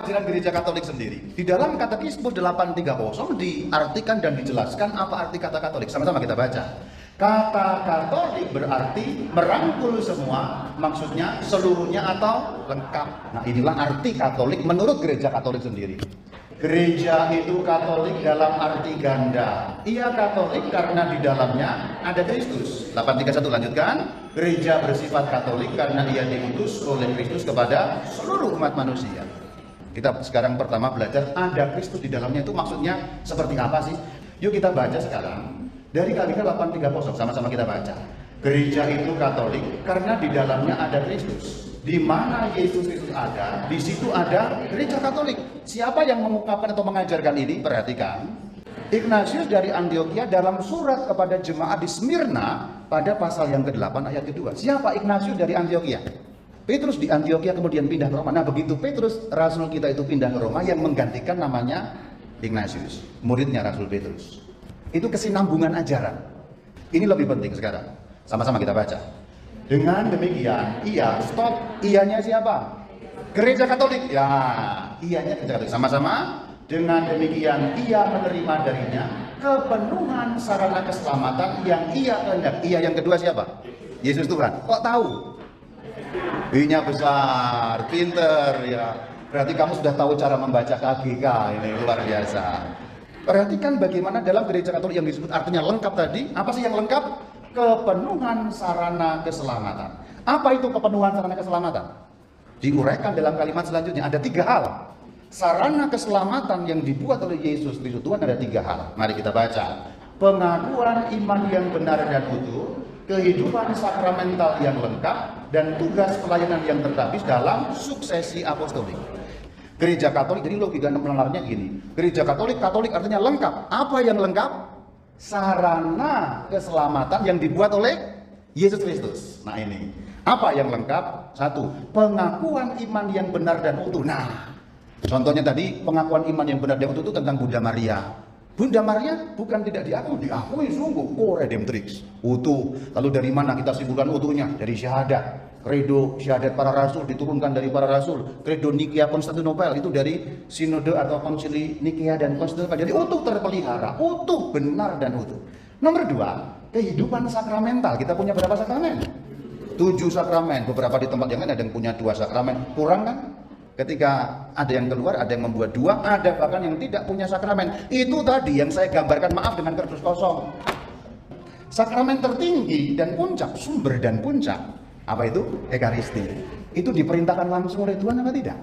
ajaran gereja Katolik sendiri. Di dalam Katekismus 830 diartikan dan dijelaskan apa arti kata Katolik. Sama-sama kita baca. Kata Katolik berarti merangkul semua, maksudnya seluruhnya atau lengkap. Nah, inilah arti Katolik menurut gereja Katolik sendiri. Gereja itu Katolik dalam arti ganda. Ia Katolik karena di dalamnya ada Kristus. 831 lanjutkan. Gereja bersifat Katolik karena ia diutus oleh Kristus kepada seluruh umat manusia. Kita sekarang pertama belajar ada Kristus di dalamnya itu maksudnya seperti apa sih? Yuk kita baca sekarang dari KGK 830, sama-sama kita baca. Gereja itu Katolik karena di dalamnya ada Kristus. Di mana Yesus Kristus ada, di situ ada gereja Katolik. Siapa yang mengungkapkan atau mengajarkan ini? Perhatikan. Ignatius dari Antioquia dalam surat kepada jemaat di Smyrna pada pasal yang ke-8 ayat kedua. Siapa Ignatius dari Antioquia? Petrus di Antioquia kemudian pindah ke Roma. Nah, begitu Petrus, rasul kita itu pindah ke Roma, yang menggantikan namanya Ignatius, muridnya Rasul Petrus. Itu kesinambungan ajaran. Ini lebih penting sekarang. Sama-sama kita baca. Dengan demikian, ianya siapa? Gereja Katolik. Ya, ianya gereja Katolik. Sama-sama. Dengan demikian, ia menerima darinya kepenuhan sarana keselamatan yang ia kehendaki. Ia yang kedua siapa? Yesus Tuhan. Kok tahu? I-nya besar, pinter ya. Berarti kamu sudah tahu cara membaca KGK, ini luar biasa. Perhatikan bagaimana dalam gereja Katolik yang disebut artinya lengkap tadi. Apa sih yang lengkap? Kepenuhan sarana keselamatan. Apa itu kepenuhan sarana keselamatan? Diuraikan dalam kalimat selanjutnya. Ada 3 hal. Sarana keselamatan yang dibuat oleh Yesus Kristus Tuhan ada 3 hal. Mari kita baca. Pengakuan iman yang benar dan utuh, kehidupan sakramental yang lengkap, dan tugas pelayanan yang tertabis dalam suksesi apostolik. Gereja Katolik, jadi logika menalarnya gini. Gereja Katolik artinya lengkap. Apa yang lengkap? Sarana keselamatan yang dibuat oleh Yesus Kristus. Nah ini, apa yang lengkap? 1. Pengakuan iman yang benar dan utuh. Nah, contohnya tadi pengakuan iman yang benar dan utuh itu tentang Bunda Maria. Bunda Maria bukan tidak diakui sungguh, redemptrix, utuh. Lalu dari mana kita simpulkan utuhnya? Dari syahadat. Kredo syahadat para rasul diturunkan dari para rasul. Kredo Nikea Konstantinopel itu dari sinode atau konsili Nikea dan Konstantinopel. Jadi utuh terpelihara, utuh benar dan utuh. Nomor 2, kehidupan sakramental. Kita punya berapa sakramen? 7 sakramen. Beberapa di tempat yang lain ada yang punya 2 sakramen. Kurang kan? Ketika ada yang keluar, ada yang membuat 2, ada bahkan yang tidak punya sakramen. Itu tadi yang saya gambarkan, maaf dengan kertas kosong. Sakramen tertinggi dan puncak, sumber dan puncak. Apa itu? Ekaristi. Itu diperintahkan langsung oleh Tuhan apa tidak?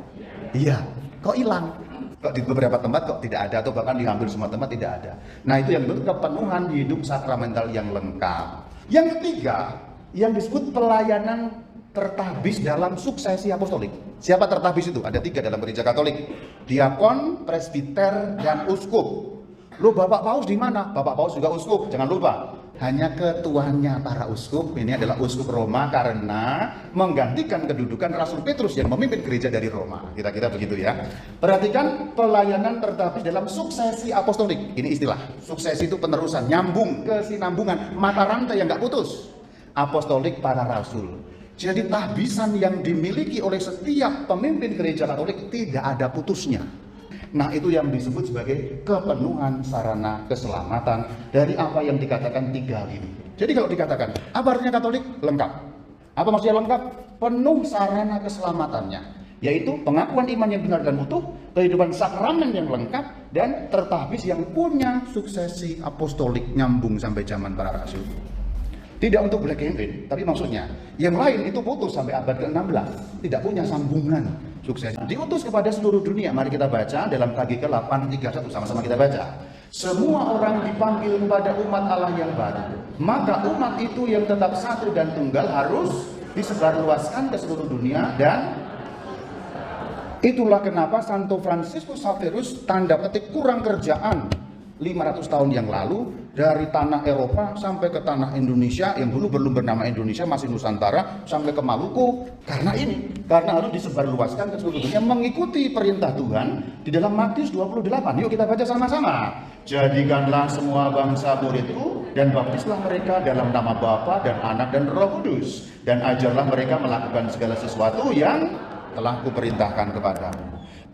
Iya. Kok hilang? Kok di beberapa tempat kok tidak ada, atau bahkan di hampir semua tempat tidak ada. Nah itu yang disebut kepenuhan hidup sakramental yang lengkap. Yang ketiga, yang disebut pelayanan tertabis dalam suksesi apostolik. Siapa tertabis itu? Ada 3 dalam gereja Katolik. Diakon, presbiter, dan uskup. Loh, Bapak Paus di mana? Bapak Paus juga uskup, jangan lupa. Hanya ketuanya para uskup, ini adalah uskup Roma karena menggantikan kedudukan Rasul Petrus yang memimpin gereja dari Roma. Kira-kira begitu ya. Perhatikan pelayanan tertabis dalam suksesi apostolik. Ini istilah. Suksesi itu penerusan, nyambung, kesinambungan, mata rantai yang nggak putus. Apostolik para rasul. Jadi tahbisan yang dimiliki oleh setiap pemimpin gereja Katolik tidak ada putusnya. Nah itu yang disebut sebagai kepenuhan sarana keselamatan dari apa yang dikatakan 3 hal ini. Jadi kalau dikatakan, apa artinya Katolik? Lengkap. Apa maksudnya lengkap? Penuh sarana keselamatannya. Yaitu pengakuan iman yang benar dan utuh, kehidupan sakramen yang lengkap, dan tertabis yang punya suksesi apostolik nyambung sampai zaman para rasul. Tidak untuk Black Henry, tapi maksudnya yang lain itu putus sampai abad ke-16, tidak punya sambungan sukses. Diutus kepada seluruh dunia. Mari kita baca dalam KGK 831, sama-sama kita baca. Semua orang dipanggil kepada umat Allah yang baru. Maka umat itu yang tetap satu dan tunggal harus disebarluaskan ke seluruh dunia, dan itulah kenapa Santo Fransiskus Xaverus tanda petik kurang kerjaan 500 tahun yang lalu dari tanah Eropa sampai ke tanah Indonesia yang dulu belum bernama Indonesia, masih Nusantara, sampai ke Maluku. Karena harus disebarluaskan ke seluruh dunia mengikuti perintah Tuhan di dalam Matius 28. Yuk kita baca sama-sama. Jadikanlah semua bangsa muridku dan baptislah mereka dalam nama Bapa dan Anak dan Roh Kudus, dan ajarlah mereka melakukan segala sesuatu yang telah kuperintahkan kepadamu.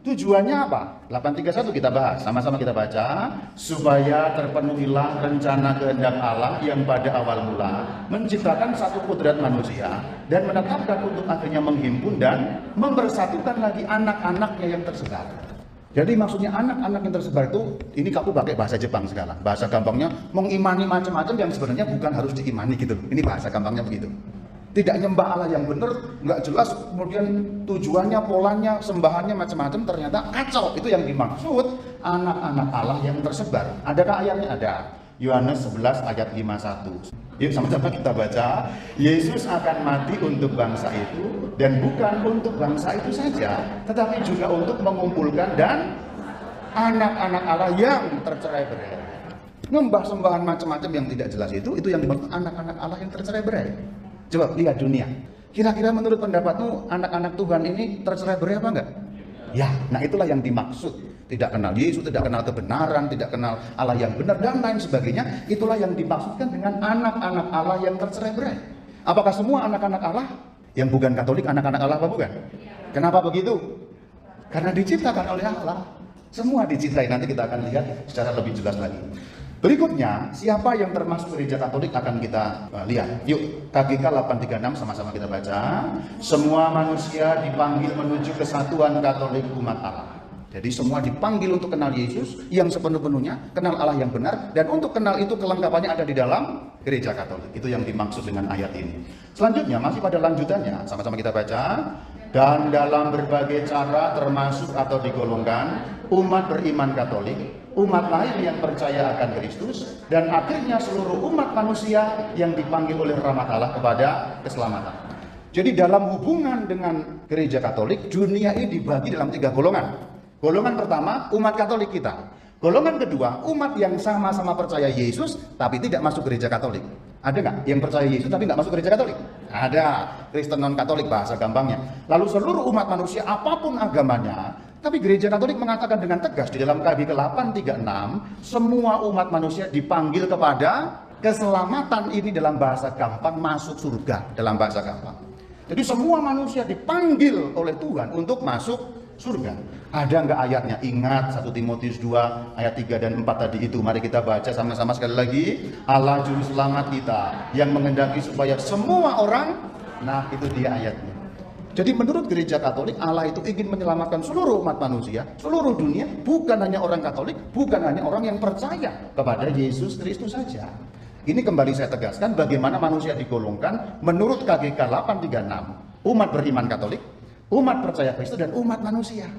Tujuannya apa? 831 kita bahas, sama-sama kita baca. Supaya terpenuhilah rencana kehendak Allah yang pada awal mula menciptakan satu kodrat manusia dan menetapkan untuk akhirnya menghimpun dan mempersatukan lagi anak-anaknya yang tersebar. Jadi maksudnya anak-anak yang tersebar itu, ini kamu pakai bahasa Jepang segala. Bahasa gampangnya mengimani macam-macam yang sebenarnya bukan harus diimani gitu. Ini bahasa gampangnya begitu. Tidak nyembah Allah yang benar, nggak jelas, kemudian tujuannya, polanya, sembahannya macam-macam, ternyata kacau. Itu yang dimaksud anak-anak Allah yang tersebar. Adakah ayatnya? Ada. Yohanes 11 ayat 51. Yuk sama-sama kita baca. Yesus akan mati untuk bangsa itu, dan bukan untuk bangsa itu saja, tetapi juga untuk mengumpulkan dan anak-anak Allah yang tercerai-berai. Nyembah sembahan macam-macam yang tidak jelas itu yang dimaksud anak-anak Allah yang tercerai-berai. Coba lihat dunia. Kira-kira menurut pendapatmu anak-anak Tuhan ini tercerai-berai apa enggak? Ya, nah itulah yang dimaksud. Tidak kenal Yesus, tidak kenal kebenaran, tidak kenal Allah yang benar dan lain sebagainya. Itulah yang dimaksudkan dengan anak-anak Allah yang tercerai-berai. Apakah semua anak-anak Allah yang bukan Katolik anak-anak Allah apa bukan? Kenapa begitu? Karena diciptakan oleh Allah. Semua diciptai, nanti kita akan lihat secara lebih jelas lagi. Berikutnya, siapa yang termasuk gereja Katolik akan kita lihat. Yuk, KGK 836 sama-sama kita baca. Semua manusia dipanggil menuju kesatuan Katolik umat Allah. Jadi semua dipanggil untuk kenal Yesus yang sepenuh-penuhnya, kenal Allah yang benar, dan untuk kenal itu kelengkapannya ada di dalam gereja Katolik. Itu yang dimaksud dengan ayat ini. Selanjutnya, masih pada lanjutannya, sama-sama kita baca. Dan dalam berbagai cara termasuk atau digolongkan umat beriman Katolik, umat lain yang percaya akan Kristus, dan akhirnya seluruh umat manusia yang dipanggil oleh rahmat Allah kepada keselamatan. Jadi dalam hubungan dengan gereja Katolik, dunia ini dibagi dalam 3 golongan. Golongan pertama, umat Katolik kita. Golongan kedua, umat yang sama-sama percaya Yesus, tapi tidak masuk gereja Katolik. Ada nggak yang percaya Yesus tapi nggak masuk gereja Katolik? Ada. Kristen non-Katolik bahasa gampangnya. Lalu seluruh umat manusia apapun agamanya, tapi gereja Katolik mengatakan dengan tegas di dalam KGK 836, semua umat manusia dipanggil kepada keselamatan. Ini dalam bahasa gampang masuk surga, dalam bahasa gampang. Jadi semua manusia dipanggil oleh Tuhan untuk masuk surga. Ada nggak ayatnya? Ingat 1 Timotius 2 ayat 3 dan 4 tadi itu. Mari kita baca sama-sama sekali lagi. Allah juru selamat kita yang mengendaki supaya semua orang, nah itu dia ayatnya. Jadi menurut gereja Katolik, Allah itu ingin menyelamatkan seluruh umat manusia, seluruh dunia, bukan hanya orang Katolik, bukan hanya orang yang percaya kepada Yesus Kristus saja. Ini kembali saya tegaskan bagaimana manusia digolongkan menurut KGK 836. Umat beriman Katolik, umat percaya Kristus, dan umat manusia.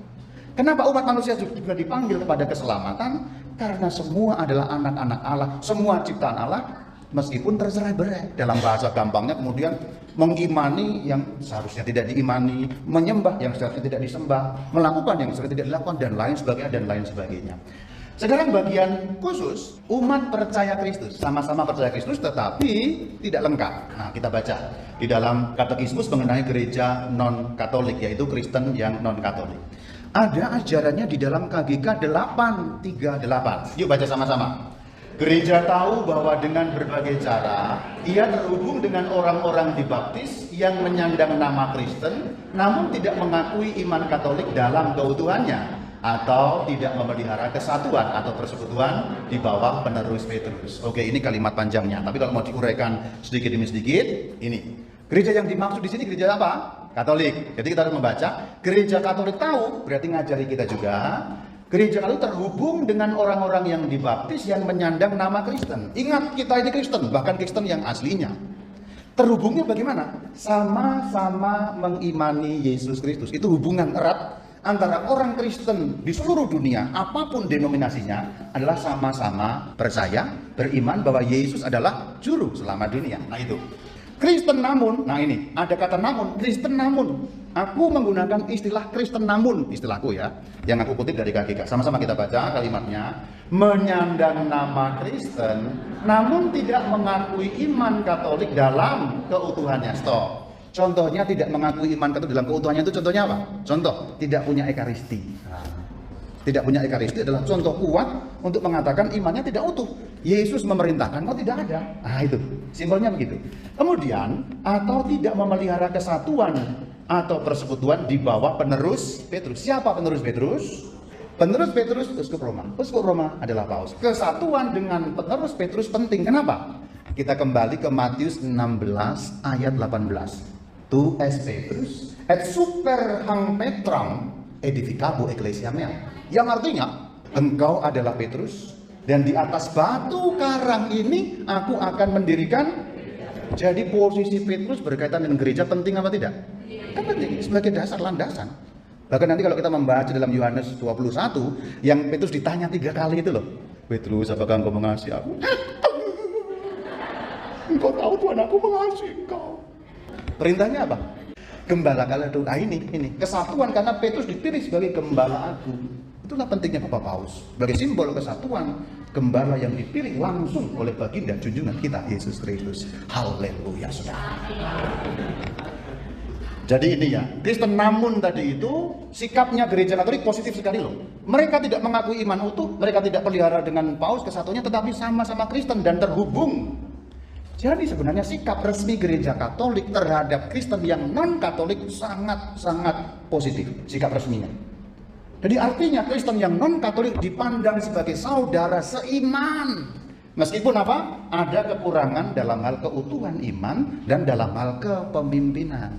Kenapa umat manusia juga dipanggil kepada keselamatan? Karena semua adalah anak-anak Allah, semua ciptaan Allah, meskipun tercerai-berai. Dalam bahasa gampangnya kemudian mengimani yang seharusnya tidak diimani, menyembah yang seharusnya tidak disembah, melakukan yang seharusnya tidak dilakukan, dan lain sebagainya, dan lain sebagainya. Sekarang bagian khusus, umat percaya Kristus, sama-sama percaya Kristus tetapi tidak lengkap. Nah, kita baca di dalam katekismus mengenai gereja non-Katolik, yaitu Kristen yang non-Katolik. Ada ajarannya di dalam KGK 838. Yuk baca sama-sama. Gereja tahu bahwa dengan berbagai cara ia terhubung dengan orang-orang dibaptis yang menyandang nama Kristen namun tidak mengakui iman Katolik dalam keutuhannya, atau tidak memelihara kesatuan atau persekutuan di bawah penerus Petrus. Oke, ini kalimat panjangnya, tapi kalau mau diuraikan sedikit demi sedikit, ini. Gereja yang dimaksud di sini gereja apa? Katolik. Jadi kita harus membaca, gereja Katolik tahu, berarti ngajari kita juga. Gereja Katolik terhubung dengan orang-orang yang dibaptis yang menyandang nama Kristen. Ingat, kita ini Kristen, bahkan Kristen yang aslinya. Terhubungnya bagaimana? Sama-sama mengimani Yesus Kristus. Itu hubungan erat antara orang Kristen di seluruh dunia, apapun denominasinya, adalah sama-sama percaya, beriman bahwa Yesus adalah juru selamat dunia. Nah itu. Kristen namun, nah ini, ada kata namun, Kristen namun. Aku menggunakan istilah Kristen namun, istilahku ya, yang aku kutip dari KGK. Sama-sama kita baca kalimatnya. Menyandang nama Kristen, namun tidak mengakui iman Katolik dalam keutuhannya. Stop. Contohnya tidak mengakui iman Katolik dalam keutuhannya itu contohnya apa? Contoh, tidak punya ekaristi. Tidak punya ekaristi adalah contoh kuat untuk mengatakan imannya tidak utuh. Yesus memerintahkan, kok tidak ada. Nah itu, simbolnya begitu. Kemudian, atau tidak memelihara kesatuan atau persekutuan di bawah penerus Petrus. Siapa penerus Petrus? Penerus Petrus Uskup Roma. Uskup Roma adalah Paus. Kesatuan dengan penerus Petrus penting. Kenapa? Kita kembali ke Matius 16 ayat 18. Tu es Petrus et super hang Petram edificabo ecclesia mea. Yang artinya, engkau adalah Petrus, dan di atas batu karang ini aku akan mendirikan. Jadi posisi Petrus berkaitan dengan gereja penting apa tidak? Kan penting, sebagai dasar landasan. Bahkan nanti kalau kita membaca dalam Yohanes 21, yang Petrus ditanya 3 kali itu loh. Petrus, apakah engkau mengasihi aku? Engkau tahu Tuhan, aku mengasihi engkau. Perintahnya apa? Gembala kala doa ini kesatuan, karena Petrus dipilih sebagai gembala agung. Itulah pentingnya Bapak Paus, sebagai simbol kesatuan, gembala yang dipilih langsung oleh baginda junjungan kita Yesus Kristus. Haleluya, saudara. Jadi ini ya, Kristen namun tadi itu sikapnya gereja Katolik positif sekali loh. Mereka tidak mengakui iman utuh, mereka tidak pelihara dengan Paus kesatuannya, tetapi sama-sama Kristen dan terhubung. Jadi sebenarnya sikap resmi gereja Katolik terhadap Kristen yang non-Katolik sangat-sangat positif sikap resminya. Jadi artinya Kristen yang non-Katolik dipandang sebagai saudara seiman. Meskipun apa? Ada kekurangan dalam hal keutuhan iman dan dalam hal kepemimpinan.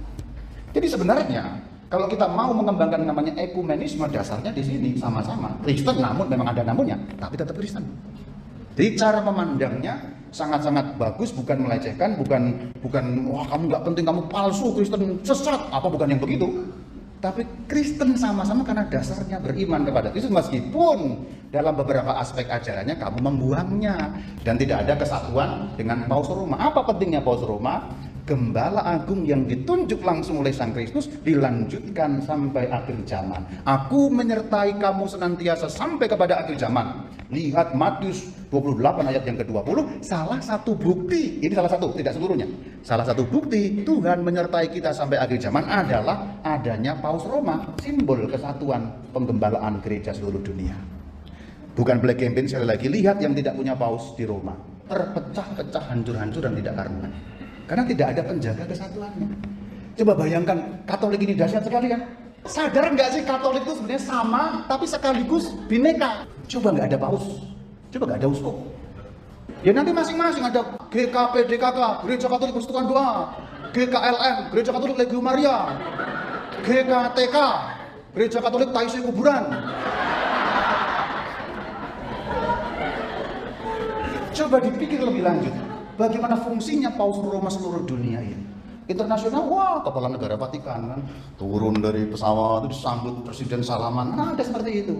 Jadi sebenarnya kalau kita mau mengembangkan namanya ekumenisme, dasarnya di sini sama-sama Kristen, namun memang ada namunnya, tapi tetap Kristen. Jadi cara memandangnya sangat-sangat bagus, bukan melecehkan, bukan wah kamu nggak penting, kamu palsu, Kristen sesat, apa bukan yang begitu. Tapi Kristen sama-sama karena dasarnya beriman kepada Kristus, meskipun dalam beberapa aspek ajarannya kamu membuangnya dan tidak ada kesatuan dengan Paus Roma. Apa pentingnya Paus Roma? Gembala agung yang ditunjuk langsung oleh Sang Kristus dilanjutkan sampai akhir zaman. Aku menyertai kamu senantiasa sampai kepada akhir zaman. Lihat Matius 28 ayat yang ke-20. Salah satu bukti, ini salah satu, tidak seluruhnya. Salah satu bukti Tuhan menyertai kita sampai akhir zaman adalah adanya Paus Roma, simbol kesatuan penggembalaan gereja seluruh dunia. Bukan black campaign, sekali lagi, lihat yang tidak punya Paus di Roma, terpecah-pecah, hancur-hancur dan tidak karuan. Karena tidak ada penjaga kesatuannya. Coba bayangkan, Katolik ini dahsyat sekali kan? Sadar nggak sih Katolik itu sebenarnya sama, tapi sekaligus bineka. Coba nggak ada Paus, coba nggak ada uskup. Ya nanti masing-masing ada GKPDKK, Gereja Katolik Persekutuan Doa, GKLM, Gereja Katolik Legio Maria, GKTK, Gereja Katolik Taisai Kuburan. Coba dipikir lebih lanjut. Bagaimana fungsinya Paus Roma seluruh dunia ini? Internasional, wah kepala negara Vatikan kan turun dari pesawat itu disambut presiden salaman. Nah, ada seperti itu.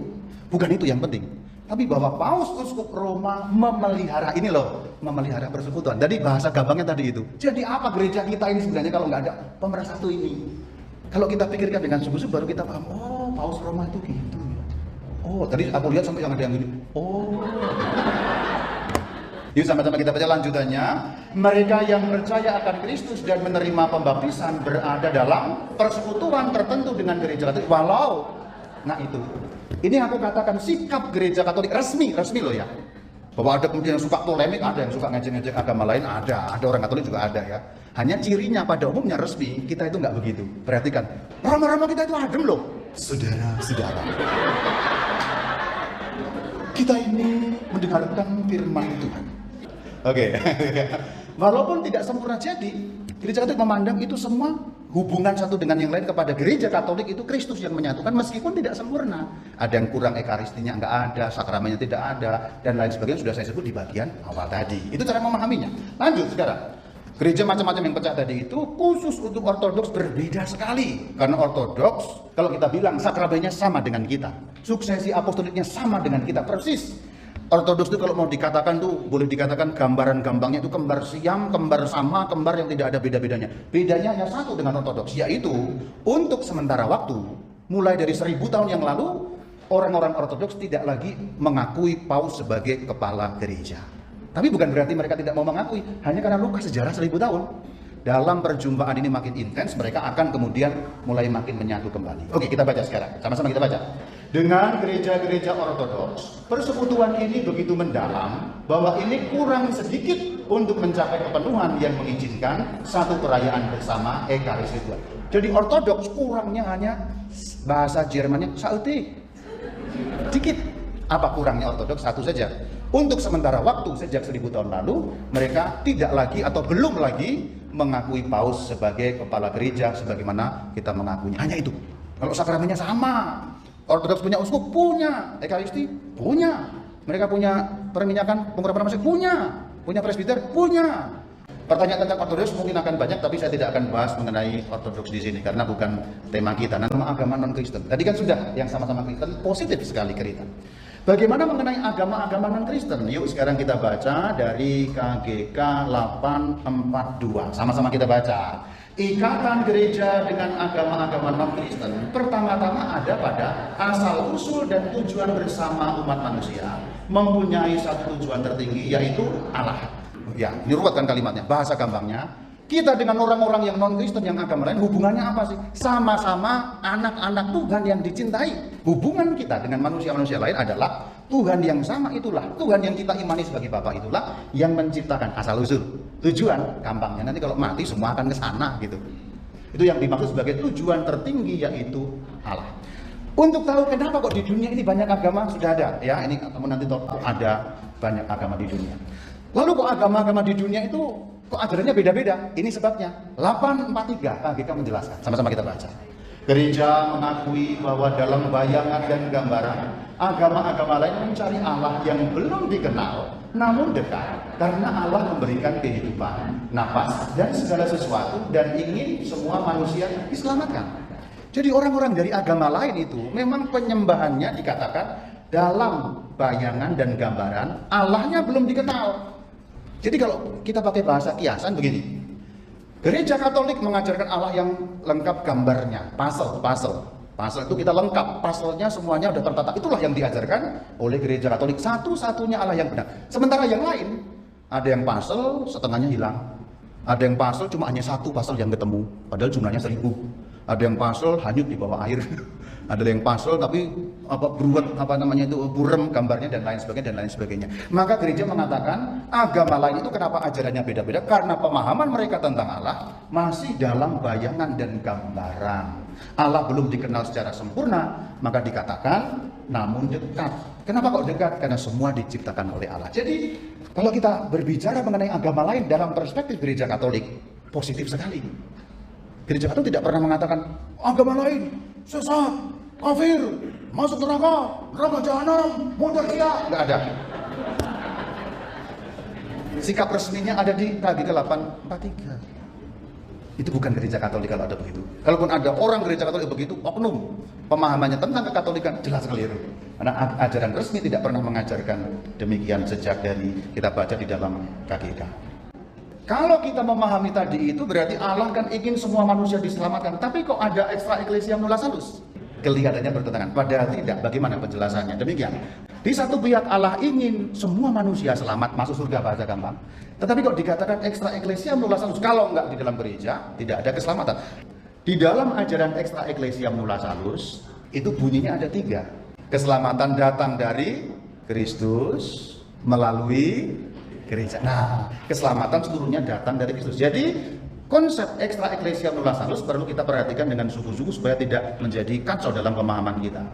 Bukan itu yang penting. Tapi bahwa Paus Uskup Roma memelihara ini loh, memelihara persekutuan. Jadi bahasa gampangnya tadi itu. Jadi apa gereja kita ini sebenarnya kalau nggak ada pemersatu ini? Kalau kita pikirkan dengan sungguh-sungguh baru kita paham. Oh, Paus Roma itu gitu. Oh, tadi aku lihat sampai yang ada yang gini. Oh. Yuk sama-sama kita baca lanjutannya. Mereka yang percaya akan Kristus dan menerima pembaptisan berada dalam persekutuan tertentu dengan gereja Katolik. Walau, nah itu. Ini aku katakan sikap gereja Katolik resmi loh ya. Bahwa ada kemudian yang suka polemik, ada yang suka ngejek-ngejek agama lain, ada orang Katolik juga ada ya. Hanya cirinya pada umumnya resmi, kita itu nggak begitu. Perhatikan, Roma-Roma kita itu adem loh. Saudara-saudara. Kita ini mendengarkan firman Tuhan. Oke. Walaupun tidak sempurna, jadi gereja Katolik memandang itu semua hubungan satu dengan yang lain kepada gereja Katolik itu Kristus yang menyatukan, meskipun tidak sempurna. Ada yang kurang, ekaristinya nggak ada, sakramennya tidak ada, dan lain sebagainya sudah saya sebut di bagian awal tadi. Itu cara memahaminya. Lanjut sekarang. Gereja macam-macam yang pecah tadi itu khusus untuk Ortodoks berbeda sekali. Karena Ortodoks, kalau kita bilang sakramennya sama dengan kita, suksesi apostoliknya sama dengan kita persis. Ortodoks itu kalau mau dikatakan tuh boleh dikatakan gambaran-gampangnya itu kembar siam, kembar sama, kembar yang tidak ada beda-bedanya. Bedanya hanya satu dengan Ortodoks, yaitu untuk sementara waktu, mulai dari 1000 tahun yang lalu, orang-orang Ortodoks tidak lagi mengakui Paus sebagai kepala gereja. Tapi bukan berarti mereka tidak mau mengakui, hanya karena luka sejarah 1000 tahun. Dalam perjumpaan ini makin intens, mereka akan kemudian mulai makin menyatu kembali. Oke, kita baca sekarang, sama-sama kita baca. Dengan gereja-gereja Ortodoks, persekutuan ini begitu mendalam bahwa ini kurang sedikit untuk mencapai kepenuhan yang mengizinkan satu perayaan bersama Ekaristi Tuhan. Jadi Ortodoks kurangnya hanya bahasa Jermannya Sauti. Dikit. Apa kurangnya Ortodoks? Satu saja. Untuk sementara waktu sejak 1000 tahun lalu, mereka tidak lagi atau belum lagi mengakui Paus sebagai kepala gereja sebagaimana kita mengakuinya. Hanya itu. Kalau sakramennya sama. Ortodoks punya uskup, punya. Ekaristi, punya. Mereka punya perminyakan pengurapan masjid, punya presbiter, punya. Pertanyaan tentang Ortodoks mungkin akan banyak, tapi saya tidak akan bahas mengenai Ortodoks di sini karena bukan tema kita. Nah, agama non-Kristen. Tadi kan sudah yang sama-sama Kristen, positif sekali kita. Bagaimana mengenai agama-agama non-Kristen? Yuk sekarang kita baca dari KGK 842. Sama-sama kita baca. Ikatan gereja dengan agama-agama non-Kristen pertama-tama ada pada asal-usul dan tujuan bersama umat manusia mempunyai satu tujuan tertinggi, yaitu Allah. Ya, ini ruwet kan kalimatnya, bahasa gampangnya. Kita dengan orang-orang yang non-Kristen, yang agama lain, hubungannya apa sih? Sama-sama anak-anak Tuhan yang dicintai. Hubungan kita dengan manusia-manusia lain adalah Tuhan yang sama itulah, Tuhan yang kita imani sebagai Bapa itulah yang menciptakan asal-usul. Tujuan, gampangnya nanti kalau mati semua akan ke sana gitu. Itu yang dimaksud sebagai tujuan tertinggi, yaitu Allah. Untuk tahu kenapa kok di dunia ini banyak agama, sudah ada ya, ini kamu nanti tahu ada banyak agama di dunia. Lalu kok agama-agama di dunia itu kok ajarannya beda-beda? Ini sebabnya. 843 KGK menjelaskan. Sama-sama kita baca. Gereja mengakui bahwa dalam bayangan dan gambaran agama-agama lain mencari Allah yang belum dikenal namun dekat, karena Allah memberikan kehidupan, nafas, dan segala sesuatu dan ingin semua manusia diselamatkan. Jadi orang-orang dari agama lain itu memang penyembahannya dikatakan dalam bayangan dan gambaran Allahnya belum dikenal. Jadi kalau kita pakai bahasa kiasan begini, gereja Katolik mengajarkan Allah yang lengkap gambarnya, puzzle itu kita lengkap, puzzle-nya semuanya sudah tertata. Itulah yang diajarkan oleh gereja Katolik, satu-satunya Allah yang benar. Sementara yang lain, ada yang puzzle setengahnya hilang, ada yang puzzle cuma hanya satu puzzle yang ketemu, padahal jumlahnya 1000. Ada yang puzzle hanyut di bawah air, ada yang puzzle tapi beruat burem gambarnya dan lain sebagainya. Maka gereja mengatakan agama lain itu kenapa ajarannya beda-beda? Karena pemahaman mereka tentang Allah masih dalam bayangan dan gambaran. Allah belum dikenal secara sempurna, maka dikatakan namun dekat. Kenapa kok dekat? Karena semua diciptakan oleh Allah. Jadi kalau kita berbicara mengenai agama lain dalam perspektif gereja Katolik, positif sekali. Gereja Katolik tidak pernah mengatakan agama lain sesat, kafir, masuk neraka jahanam, mudah-mudahan. Nggak ada. Sikap resminya ada di KGK 843. Itu bukan gereja Katolik kalau ada begitu. Kalaupun ada orang gereja Katolik begitu, oknum, pemahamannya tentang kekatolikan jelas keliru. Karena ajaran resmi tidak pernah mengajarkan demikian sejak dari kita baca di dalam KGK. Kalau kita memahami tadi itu berarti Allah kan ingin semua manusia diselamatkan. Tapi kok ada extra ecclesia nulla salus? Kelihatannya bertentangan. Padahal tidak. Bagaimana penjelasannya? Demikian. Di satu pihak Allah ingin semua manusia selamat masuk surga, bahasa gampang. Tetapi kok dikatakan extra ecclesia nulla salus? Kalau enggak di dalam gereja tidak ada keselamatan. Di dalam ajaran extra ecclesia nulla salus itu bunyinya ada 3. Keselamatan datang dari Kristus melalui gereja. Nah, keselamatan seluruhnya datang dari Kristus. Jadi, konsep extra ecclesia nulla salus perlu kita perhatikan dengan sungguh-sungguh supaya tidak menjadi kacau dalam pemahaman kita.